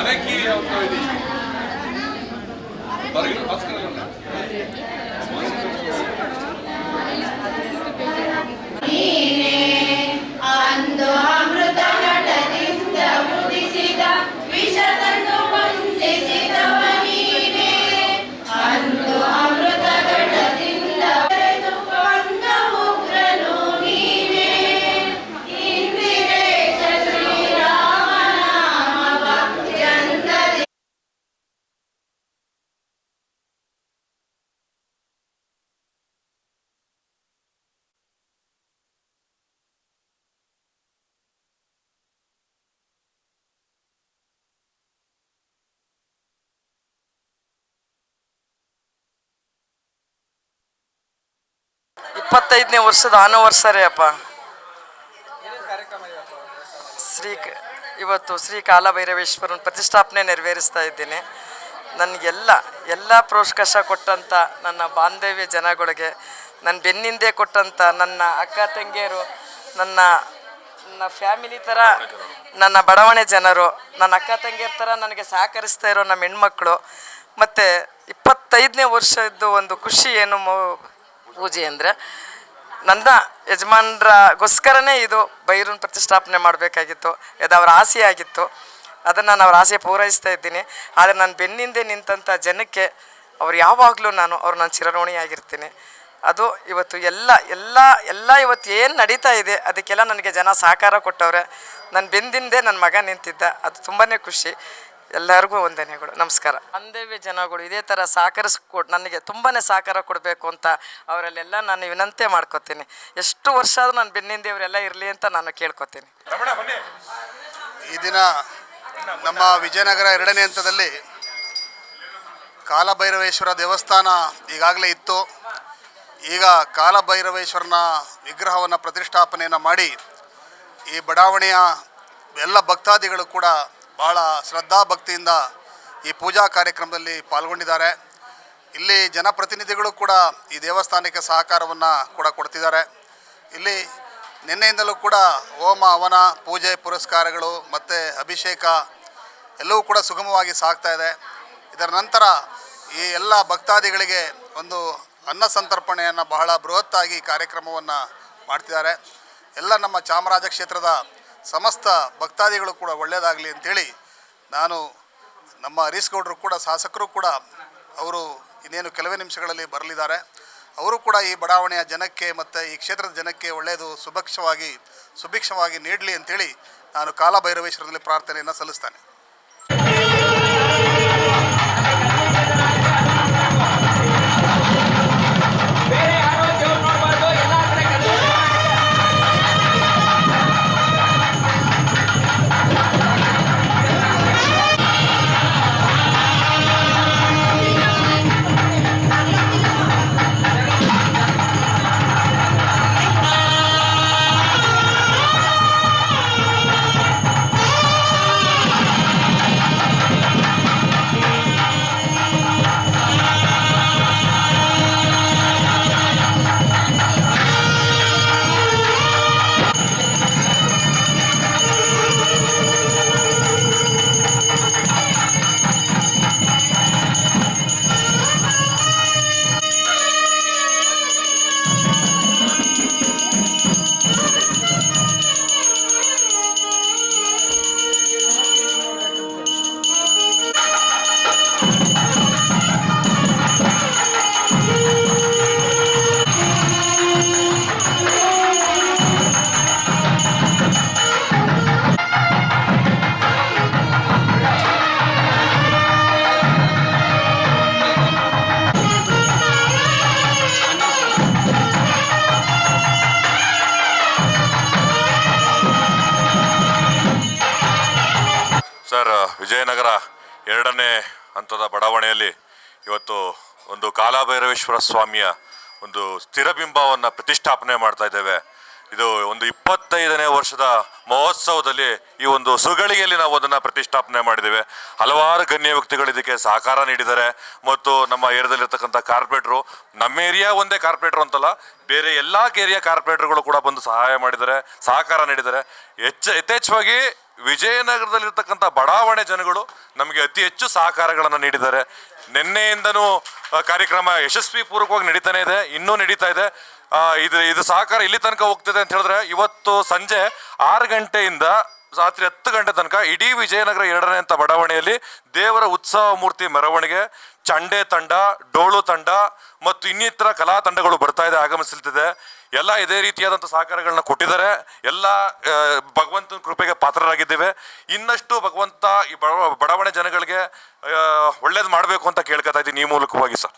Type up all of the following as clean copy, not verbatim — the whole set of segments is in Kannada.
మనకి ఇది ಅಂದು ಅಮೃತ ನಟದಿಂದ ಮುದಿಸಿದ ವಿಷತನ್ನು ಹೊಂದಿಸಿದವ ನೀನೇ ಅಂದು ಅಮೃತ ಘಟದಿಂದ ಬರೆದು ಕೊಂಡ ಉಗ್ರನು ನೀನೇ ಇಂದಿರೇಶ ಶ್ರೀರಾಮನಾಮವ ಚಂದದಿ 25ನೇ ವರ್ಷದ ಆನಿವರ್ಸರಿ ಅಪ್ಪ. ಇವತ್ತು ಶ್ರೀ ಕಾಲಭೈರವೇಶ್ವರನ ಪ್ರತಿಷ್ಠಾಪನೆ ನೆರವೇರಿಸ್ತಾ ಇದ್ದೀನಿ. ನನಗೆಲ್ಲ ಪ್ರೋತ್ಸಾಹ ಕೊಟ್ಟಂಥ ನನ್ನ ಬಾಂಧವ್ಯ ಜನಗಳಿಗೆ, ನನ್ನ ಬೆನ್ನಿಂದೆ ಕೊಟ್ಟಂಥ ನನ್ನ ಅಕ್ಕ ತಂಗಿಯರು, ನನ್ನ ಫ್ಯಾಮಿಲಿ ಥರ ನನ್ನ ಬಡಾವಣೆ ಜನರು, ನನ್ನ ಅಕ್ಕ ತಂಗಿಯರ ಥರ ನನಗೆ ಸಹಕರಿಸ್ತಾ ಇರೋ ನಮ್ಮ ಹೆಣ್ಮಕ್ಳು, ಮತ್ತು 25ನೇ ವರ್ಷದ್ದು ಒಂದು ಖುಷಿ ಏನು ಪೂಜೆ ಅಂದರೆ ನನ್ನ ಯಜಮಾನ್ರಿಗೋಸ್ಕರನೇ ಇದು ಭೈರವನ ಪ್ರತಿಷ್ಠಾಪನೆ ಮಾಡಬೇಕಾಗಿತ್ತು. ಇದು ಅವರ ಆಸೆ ಆಗಿತ್ತು. ಅದನ್ನು ನಾನು ಅವ್ರ ಆಸೆ ಪೂರೈಸ್ತಾ ಇದ್ದೀನಿ. ಆದರೆ ನನ್ನ ಬೆನ್ನಿಂದೆ ನಿಂತಂಥ ಜನಕ್ಕೆ ಅವ್ರು ಯಾವಾಗಲೂ ನಾನು ಚಿರಋಣಿಯಾಗಿರ್ತೀನಿ. ಅದು ಇವತ್ತು ಎಲ್ಲ ಇವತ್ತು ಏನು ನಡೀತಾ ಇದೆ ಅದಕ್ಕೆಲ್ಲ ನನಗೆ ಜನ ಸಹಕಾರ ಕೊಟ್ಟವ್ರೆ. ನನ್ನ ಬೆಂದಿಂದೆ ನನ್ನ ಮಗ ನಿಂತಿದ್ದ, ಅದು ತುಂಬಾ ಖುಷಿ. ಎಲ್ಲರಿಗೂ ವಂದನೆಗಳು, ನಮಸ್ಕಾರ. ಬಾಂಧವ್ಯ ಜನಗಳು ಇದೇ ಥರ ನನಗೆ ತುಂಬಾ ಸಹಕಾರ ಕೊಡಬೇಕು ಅಂತ ಅವರಲ್ಲೆಲ್ಲ ನಾನು ವಿನಂತಿ ಮಾಡ್ಕೋತೀನಿ. ಎಷ್ಟು ವರ್ಷ ಆದರೂ ನನ್ನ ಬೆನ್ನಿಂದೆ ಇವರೆಲ್ಲ ಇರಲಿ ಅಂತ ನಾನು ಕೇಳ್ಕೊತೀನಿ. ಈ ದಿನ ನಮ್ಮ ವಿಜಯನಗರ 2ನೇ ಹಂತದಲ್ಲಿ ಕಾಲಭೈರವೇಶ್ವರ ದೇವಸ್ಥಾನ ಈಗಾಗಲೇ ಇತ್ತು. ಈಗ ಕಾಲಭೈರವೇಶ್ವರನ ವಿಗ್ರಹವನ್ನು ಪ್ರತಿಷ್ಠಾಪನೆಯನ್ನು ಮಾಡಿ ಈ ಬಡಾವಣೆಯ ಎಲ್ಲ ಭಕ್ತಾದಿಗಳು ಕೂಡ ಬಹಳ ಶ್ರದ್ಧಾಭಕ್ತಿಯಿಂದ ಈ ಪೂಜಾ ಕಾರ್ಯಕ್ರಮದಲ್ಲಿ ಪಾಲ್ಗೊಂಡಿದ್ದಾರೆ. ಇಲ್ಲಿ ಜನಪ್ರತಿನಿಧಿಗಳು ಕೂಡ ಈ ದೇವಸ್ಥಾನಕ್ಕೆ ಸಹಕಾರವನ್ನು ಕೂಡ ಕೊಡ್ತಿದ್ದಾರೆ. ಇಲ್ಲಿ ನಿನ್ನೆಯಿಂದಲೂ ಕೂಡ ಹೋಮ ಹವನ ಪೂಜೆ ಪುರಸ್ಕಾರಗಳು ಮತ್ತು ಅಭಿಷೇಕ ಎಲ್ಲವೂ ಕೂಡ ಸುಗಮವಾಗಿ ಸಾಗ್ತಾ ಇದೆ. ಇದರ ನಂತರ ಈ ಎಲ್ಲ ಭಕ್ತಾದಿಗಳಿಗೆ ಒಂದು ಅನ್ನ ಸಂತರ್ಪಣೆಯನ್ನು ಬಹಳ ಬೃಹತ್ತಾಗಿ ಕಾರ್ಯಕ್ರಮವನ್ನು ಮಾಡ್ತಿದ್ದಾರೆ. ಎಲ್ಲ ನಮ್ಮ ಚಾಮರಾಜ ಕ್ಷೇತ್ರದ ಸಮಸ್ತ ಭಕ್ತಾದಿಗಳು ಕೂಡ ಒಳ್ಳೆಯದಾಗಲಿ ಅಂಥೇಳಿ ನಾನು ನಮ್ಮ ಹರೀಶ್ ಗೌಡರು ಕೂಡ ಶಾಸಕರು ಕೂಡ ಅವರು ಇನ್ನೇನು ಕೆಲವೇ ನಿಮಿಷಗಳಲ್ಲಿ ಬರಲಿದ್ದಾರೆ. ಅವರು ಕೂಡ ಈ ಬಡಾವಣೆಯ ಜನಕ್ಕೆ ಮತ್ತು ಈ ಕ್ಷೇತ್ರದ ಜನಕ್ಕೆ ಒಳ್ಳೆಯದು ಸುಭಿಕ್ಷವಾಗಿ ನೀಡಲಿ ಅಂಥೇಳಿ ನಾನು ಕಾಲಭೈರವೇಶ್ವರದಲ್ಲಿ ಪ್ರಾರ್ಥನೆಯನ್ನು ಸಲ್ಲಿಸ್ತೇನೆ. ಸರ್, ವಿಜಯನಗರ 2ನೇ ಹಂತದ ಬಡಾವಣೆಯಲ್ಲಿ ಇವತ್ತು ಒಂದು ಕಾಲಭೈರವೇಶ್ವರ ಸ್ವಾಮಿಯ ಒಂದು ಸ್ಥಿರಬಿಂಬವನ್ನು ಪ್ರತಿಷ್ಠಾಪನೆ ಮಾಡ್ತಾ ಇದ್ದೇವೆ. ಇದು ಒಂದು 25ನೇ ವರ್ಷದ ಮಹೋತ್ಸವದಲ್ಲಿ ಈ ಒಂದು ಸುಗಳಿಗೆಯಲ್ಲಿ ನಾವು ಅದನ್ನು ಪ್ರತಿಷ್ಠಾಪನೆ ಮಾಡಿದ್ದೇವೆ. ಹಲವಾರು ಗಣ್ಯ ವ್ಯಕ್ತಿಗಳು ಇದಕ್ಕೆ ಸಹಕಾರ ನೀಡಿದ್ದಾರೆ. ಮತ್ತು ನಮ್ಮ ಏರಿಯಾದಲ್ಲಿರ್ತಕ್ಕಂಥ ಕಾರ್ಪೊರೇಟ್ರು, ನಮ್ಮ ಏರಿಯಾ ಒಂದೇ ಕಾರ್ಪೊರೇಟ್ರು ಅಂತಲ್ಲ, ಬೇರೆ ಎಲ್ಲ ಏರಿಯಾ ಕಾರ್ಪೊರೇಟರ್ಗಳು ಕೂಡ ಬಂದು ಸಹಾಯ ಮಾಡಿದ್ದಾರೆ, ಸಹಕಾರ ನೀಡಿದ್ದಾರೆ. ಯಥೇಚ್ಛವಾಗಿ ವಿಜಯನಗರದಲ್ಲಿರ್ತಕ್ಕಂಥ ಬಡಾವಣೆ ಜನಗಳು ನಮಗೆ ಅತಿ ಹೆಚ್ಚು ಸಹಕಾರಗಳನ್ನು ನೀಡಿದ್ದಾರೆ. ನಿನ್ನೆಯಿಂದನೂ ಕಾರ್ಯಕ್ರಮ ಯಶಸ್ವಿ ಪೂರ್ವಕವಾಗಿ ನಡೀತಾನೆ ಇದೆ, ಇನ್ನೂ ನಡೀತಾ ಇದೆ. ಇದು ಸಹಕಾರ ಇಲ್ಲಿ ತನಕ ಹೋಗ್ತಿದೆ ಅಂತ ಹೇಳಿದ್ರೆ, ಇವತ್ತು ಸಂಜೆ 6 ಗಂಟೆಯಿಂದ ರಾತ್ರಿ 10 ಗಂಟೆ ತನಕ ಇಡೀ ವಿಜಯನಗರ 2ನೇ ಅಂತ ಬಡಾವಣೆಯಲ್ಲಿ ದೇವರ ಉತ್ಸವ ಮೂರ್ತಿ ಮೆರವಣಿಗೆ, ಚಂಡೆ ತಂಡ, ಡೋಳು ತಂಡ ಮತ್ತು ಇನ್ನಿತರ ಕಲಾ ತಂಡಗಳು ಬರ್ತಾ ಇದೆ, ಆಗಮಿಸುತ್ತಿದೆ. ಎಲ್ಲ ಇದೇ ರೀತಿಯಾದಂಥ ಸಹಕಾರಗಳನ್ನ ಕೊಟ್ಟಿದ್ದಾರೆ. ಎಲ್ಲ ಭಗವಂತನ ಕೃಪೆಗೆ ಪಾತ್ರರಾಗಿದ್ದೇವೆ. ಇನ್ನಷ್ಟು ಭಗವಂತ ಈ ಬಡಾವಣೆ ಜನಗಳಿಗೆ ಒಳ್ಳೇದು ಮಾಡಬೇಕು ಅಂತ ಕೇಳ್ಕೊತಾ ಇದ್ದೀನಿ ಈ ಮೂಲಕವಾಗಿ ಸರ್.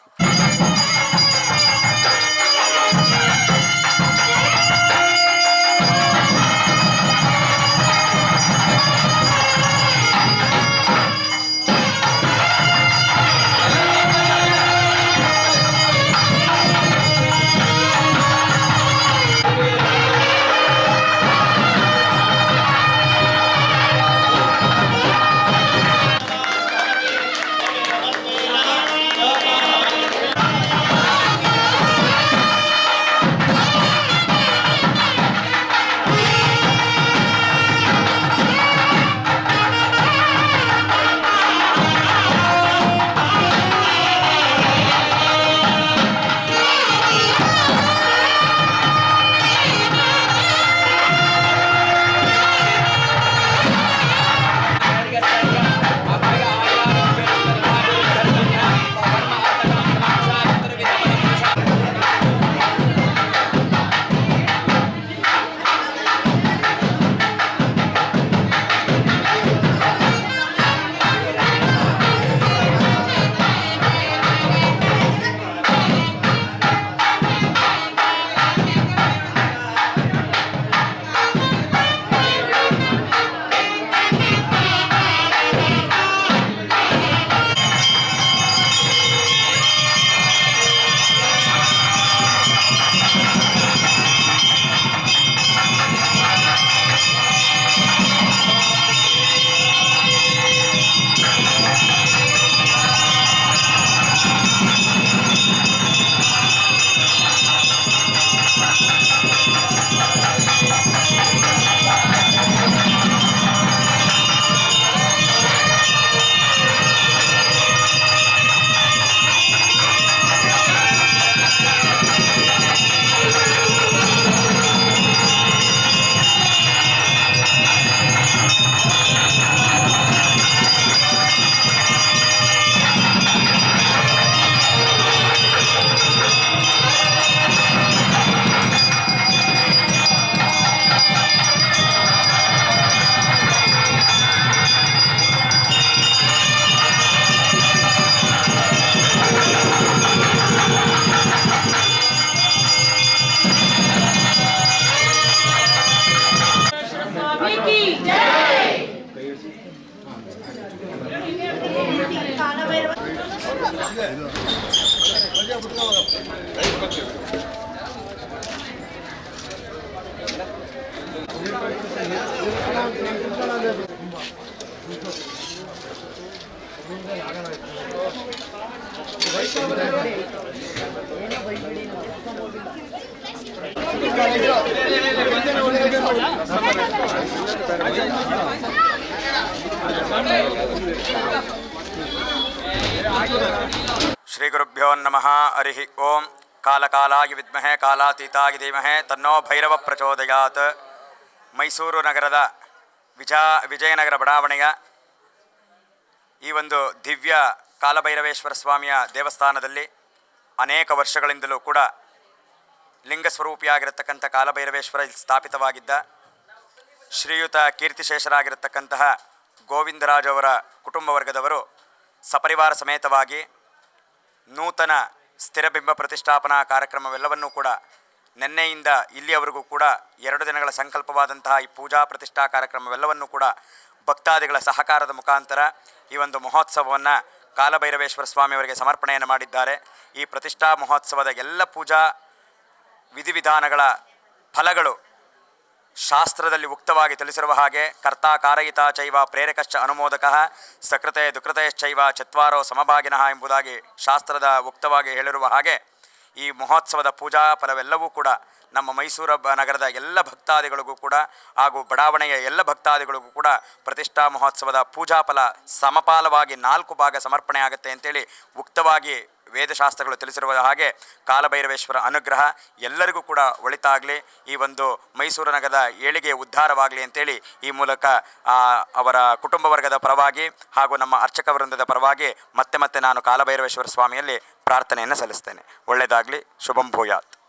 ಶ್ರೀ ಗುರುಭ್ಯೋ ನಮಃ. ಹರಿ ಓಂ. ಕಾಲಕಾಲಾಗಿ ವಿದ್ಮಹೆ ಕಾಲಾತೀತಾಗಿ ಧೀಮಹೆ ತನ್ನೋ ಭೈರವ ಪ್ರಚೋದಯಾತ್. ಮೈಸೂರು ನಗರದ ವಿಜಯನಗರ ಬಡಾವಣೆಯ ಈ ಒಂದು ದಿವ್ಯ ಕಾಲಭೈರವೇಶ್ವರ ಸ್ವಾಮಿಯ ದೇವಸ್ಥಾನದಲ್ಲಿ ಅನೇಕ ವರ್ಷಗಳಿಂದಲೂ ಕೂಡ ಲಿಂಗ ಸ್ವರೂಪಿಯಾಗಿರತಕ್ಕಂಥ ಕಾಲಭೈರವೇಶ್ವರ ಸ್ಥಾಪಿತವಾಗಿದ್ದ ಶ್ರೀಯುತ ಕೀರ್ತಿಶೇಷರಾಗಿರತಕ್ಕಂತಹ ಗೋವಿಂದರಾಜ್ ಅವರ ಕುಟುಂಬ ವರ್ಗದವರು ಸಪರಿವಾರ ಸಮೇತವಾಗಿ ನೂತನ ಸ್ಥಿರಬಿಂಬ ಪ್ರತಿಷ್ಠಾಪನಾ ಕಾರ್ಯಕ್ರಮವೆಲ್ಲವನ್ನೂ ಕೂಡ ನಿನ್ನೆಯಿಂದ ಇಲ್ಲಿಯವರೆಗೂ ಕೂಡ 2 ದಿನಗಳ ಸಂಕಲ್ಪವಾದಂತಹ ಈ ಪೂಜಾ ಪ್ರತಿಷ್ಠಾ ಕಾರ್ಯಕ್ರಮವೆಲ್ಲವನ್ನೂ ಕೂಡ ಭಕ್ತಾದಿಗಳ ಸಹಕಾರದ ಮುಖಾಂತರ ಈ ಒಂದು ಮಹೋತ್ಸವವನ್ನು ಕಾಲಭೈರವೇಶ್ವರ ಸ್ವಾಮಿಯವರಿಗೆ ಸಮರ್ಪಣೆಯನ್ನು ಮಾಡಿದ್ದಾರೆ. ಈ ಪ್ರತಿಷ್ಠಾ ಮಹೋತ್ಸವದ ಎಲ್ಲ ಪೂಜಾ ವಿಧಿವಿಧಾನಗಳ ಫಲಗಳು ಶಾಸ್ತ್ರದಲ್ಲಿ ಉಕ್ತವಾಗಿ ತಿಳಿಸಿರುವ ಹಾಗೆ ಕರ್ತಾ ಕಾರಯಿತ ಚೈವ ಪ್ರೇರಕಶ್ಚ ಅನುಮೋದಕಃ ಸಕೃತೆ ದುಕೃತೆಶ್ಚೈವ ಚತ್ವಾರೋ ಸಮಭಾಗಿನಃ ಎಂಬುದಾಗಿ ಶಾಸ್ತ್ರದ ಉಕ್ತವಾಗಿ ಹೇಳಿರುವ ಹಾಗೆ ಈ ಮಹೋತ್ಸವದ ಪೂಜಾ ಫಲವೆಲ್ಲವೂ ಕೂಡ ನಮ್ಮ ಮೈಸೂರು ನಗರದ ಎಲ್ಲ ಭಕ್ತಾದಿಗಳಿಗೂ ಕೂಡ ಹಾಗೂ ಬಡಾವಣೆಯ ಎಲ್ಲ ಭಕ್ತಾದಿಗಳಿಗೂ ಕೂಡ ಪ್ರತಿಷ್ಠಾ ಮಹೋತ್ಸವದ ಪೂಜಾ ಫಲ ಸಮಪಾಲವಾಗಿ 4 ಭಾಗ ಸಮರ್ಪಣೆ ಆಗುತ್ತೆ ಅಂತೇಳಿ ಉಕ್ತವಾಗಿ ವೇದಶಾಸ್ತ್ರಗಳು ತಿಳಿಸಿರುವ ಹಾಗೆ ಕಾಲಭೈರವೇಶ್ವರ ಅನುಗ್ರಹ ಎಲ್ಲರಿಗೂ ಕೂಡ ಒಳಿತಾಗಲಿ, ಈ ಒಂದು ಮೈಸೂರು ನಗರದ ಏಳಿಗೆ ಉದ್ಧಾರವಾಗಲಿ ಅಂತೇಳಿ ಈ ಮೂಲಕ ಅವರ ಕುಟುಂಬ ವರ್ಗದ ಪರವಾಗಿ ಹಾಗೂ ನಮ್ಮ ಅರ್ಚಕ ವೃಂದದ ಪರವಾಗಿ ಮತ್ತೆ ನಾನು ಕಾಲಭೈರವೇಶ್ವರ ಸ್ವಾಮಿಯಲ್ಲಿ ಪ್ರಾರ್ಥನೆಯನ್ನು ಸಲ್ಲಿಸ್ತೇನೆ. ಒಳ್ಳೆಯದಾಗಲಿ. ಶುಭಂ ಭೂಯಾತ್.